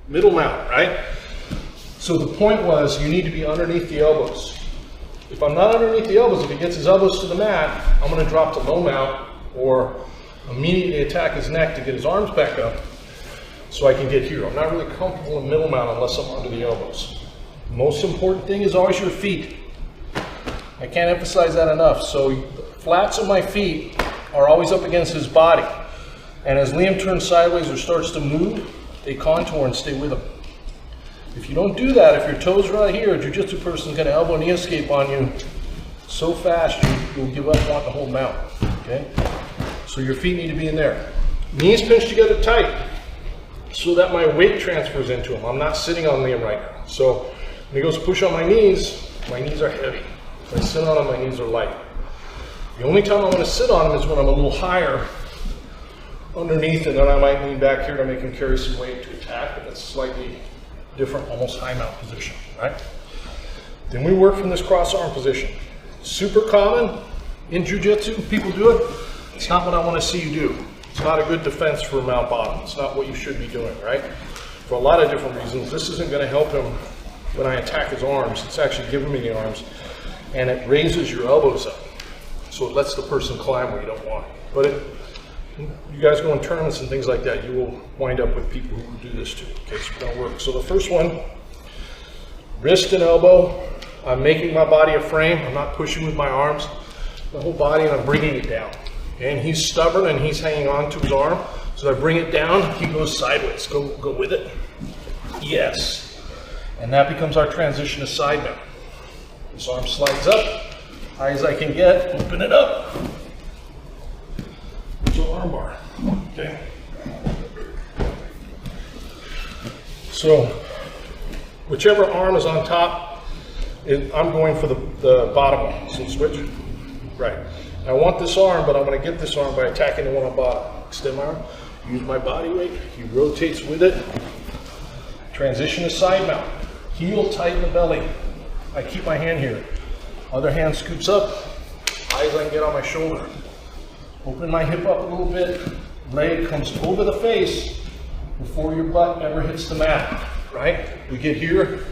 middle mount, right? So the point was you need to be underneath the elbows. If I'm not underneath the elbows, if he gets his elbows to the mat, I'm going to drop to low mount or immediately attack his neck to get his arms back up so I can get here. I'm not really comfortable in middle mount unless I'm under the elbows. The most important thing is always your feet. I can't emphasize that enough. So the flats of my feet are always up against his body. And as Liam turns sideways or starts to move, they contour and stay with him. If you don't do that, if your toes are right here, a jiu-jitsu person's going to elbow knee escape on you so fast you'll give up wanting to hold mount. Okay? So your feet need to be in there. Knees pinched together tight so that my weight transfers into him. I'm not sitting on Liam right now. So when he goes to push on my knees are heavy. If I sit on them, my knees are light. The only time I'm going to sit on them is when I'm a little higher underneath, and then I might lean back here to make him carry some weight to attack, but that's slightly different, almost high mount position, right? Then we work from this cross arm position. Super common in jiu-jitsu, people do it. It's not what I want to see you do. It's not a good defense for mount bottom. It's not what you should be doing, right? For a lot of different reasons, this isn't going to help him when I attack his arms. It's actually giving me the arms, and it raises your elbows up. So it lets the person climb where you don't want. But you guys go in tournaments and things like that, you will wind up with people who do this too. Okay, so it don't work. So the first one, wrist and elbow. I'm making my body a frame. I'm not pushing with my arms, the whole body, and I'm bringing it down. Okay, and he's stubborn and he's hanging on to his arm. So I bring it down, he goes sideways. Go with it. Yes. And that becomes our transition to side mount. This arm slides up, high as I can get, open it up. Arm bar. Okay. So whichever arm is on top, I'm going for the bottom one. So switch. Right. I want this arm, but I'm going to get this arm by attacking the one on bottom. Extend my arm. Use my body weight. He rotates with it. Transition to side mount. Heel tight in the belly. I keep my hand here. Other hand scoops up. High as I can get on my shoulder. Open my hip up a little bit, leg comes over the face before your butt ever hits the mat, right? We get here,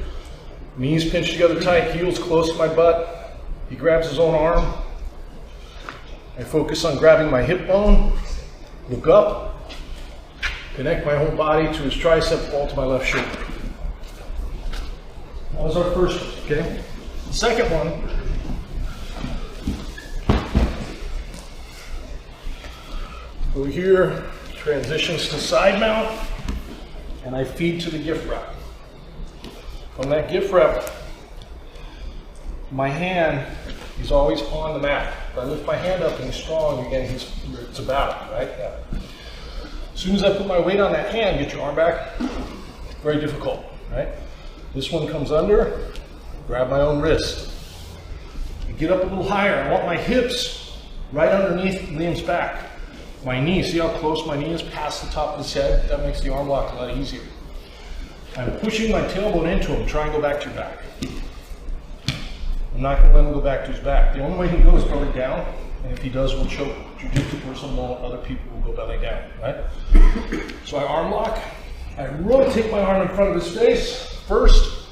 knees pinched together tight, heels close to my butt. He grabs his own arm. I focus on grabbing my hip bone, look up, connect my whole body to his tricep, fall to my left shoulder. That was our first one, okay? The second one, over here, transitions to side mount, and I feed to the gift wrap. From that gift wrap, my hand is always on the mat. If I lift my hand up and he's strong, again, it's about it, right? Yeah. As soon as I put my weight on that hand, get your arm back, very difficult, right? This one comes under, grab my own wrist. I get up a little higher. I want my hips right underneath Liam's back. My knee, see how close my knee is past the top of his head? That makes the arm lock a lot easier. I'm pushing my tailbone into him, try and go back to your back. I'm not going to let him go back to his back. The only way he can go is belly down, and if he does, we'll choke. Jiu-jitsu person won't, other people will go belly down, right? So I arm lock, I rotate my arm in front of his face first,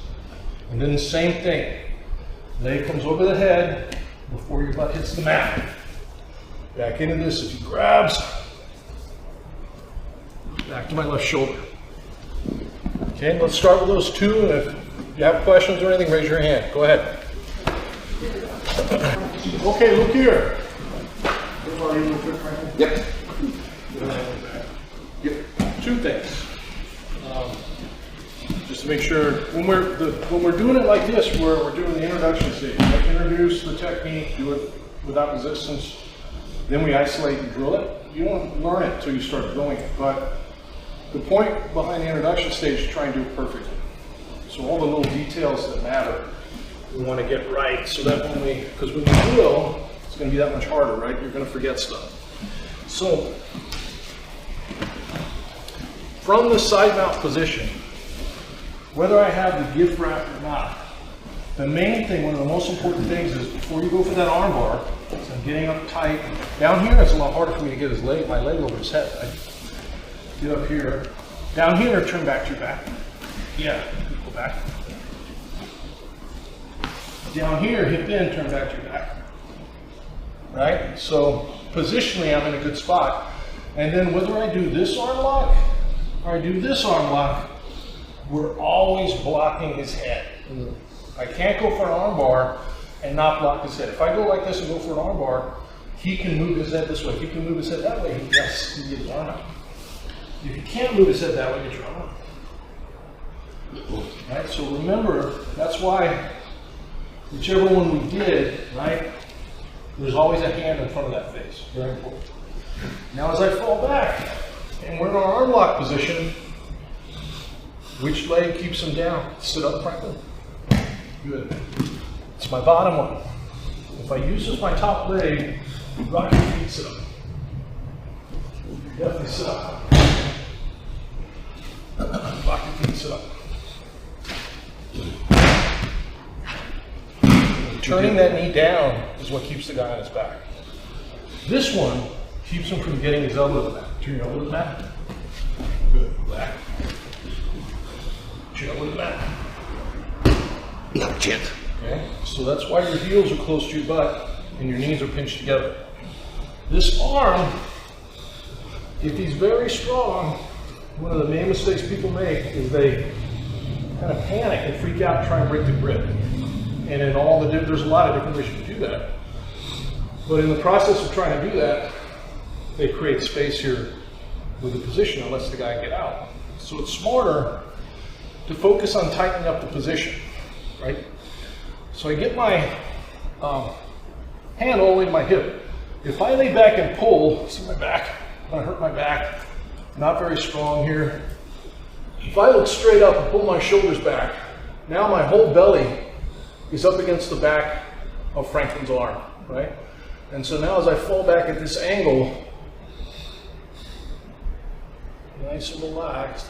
and then the same thing. Leg comes over the head before your butt hits the mat. Back into this, if he grabs, back to my left shoulder. Okay, let's start with those two, and if you have questions or anything, raise your hand. Go ahead. Okay, look here. Yep. Yep. Two things. Just to make sure, when we're doing it like this, we're doing the introduction stage. Like introduce the technique, do it without resistance. Then we isolate and drill it. You don't learn it until you start doing it. But the point behind the introduction stage is try and do it perfectly. So all the little details that matter, we want to get right. So that because when you drill, it's going to be that much harder, right? You're going to forget stuff. So from the side mount position, whether I have the gift wrap or not, the main thing, one of the most important things is before you go for that arm bar, so I'm getting up tight. Down here, it's a lot harder for me to get my leg over his head. I get up here. Down here, turn back to your back. Yeah, go back. Down here, hip in, turn back to your back. Right? So positionally, I'm in a good spot. And then whether I do this arm lock or I do this arm lock, we're always blocking his head. I can't go for an arm bar and not block his head. If I go like this and go for an arm bar, he can move his head this way. If he can move his head that way, yes, he can get his arm out. If he can't move his head that way, get your arm out. Right? So remember, that's why whichever one we did, right, there's always a hand in front of that face. Very important. Now as I fall back and we're in our arm lock position, which leg keeps him down? Sit up, Franklin. Good. It's my bottom one. If I use this my top leg, rock your feet, sit up. Definitely sit up. Rock your feet, sit up. Turning that knee down is what keeps the guy on his back. This one keeps him from getting his elbow to the mat. Turn your elbow to the mat. Good. Back. Turn your elbow to the mat. No chance. Okay. So that's why your heels are close to your butt and your knees are pinched together. This arm, if he's very strong, one of the main mistakes people make is they kind of panic and freak out and try and break the grip. And in all the there's a lot of different ways to do that. But in the process of trying to do that, they create space here with the position and lets the guy get out. So it's smarter to focus on tightening up the position, right? So I get my hand all the way to my hip. If I lay back and pull, see my back, I hurt my back, not very strong here. If I look straight up and pull my shoulders back, now my whole belly is up against the back of Franklin's arm, right? And so now as I fall back at this angle, nice and relaxed,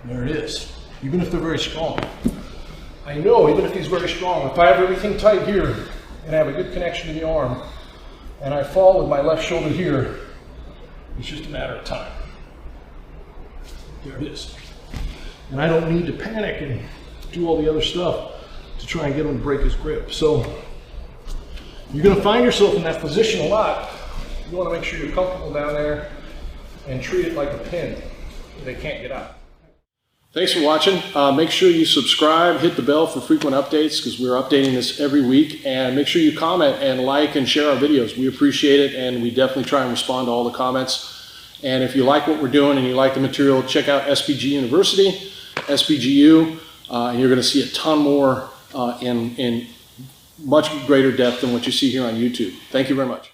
there it is, even if they're very strong. I know, even if he's very strong, if I have everything tight here, and I have a good connection to the arm, and I fall with my left shoulder here, it's just a matter of time. There it is. And I don't need to panic and do all the other stuff to try and get him to break his grip. So you're going to find yourself in that position a lot. You want to make sure you're comfortable down there and treat it like a pin. They can't get out. Thanks for watching. Make sure you subscribe, hit the bell for frequent updates because we're updating this every week. And make sure you comment and like and share our videos. We appreciate it, and we definitely try and respond to all the comments. And if you like what we're doing and you like the material, check out SBG University, SBGU, and you're going to see a ton more in much greater depth than what you see here on YouTube. Thank you very much.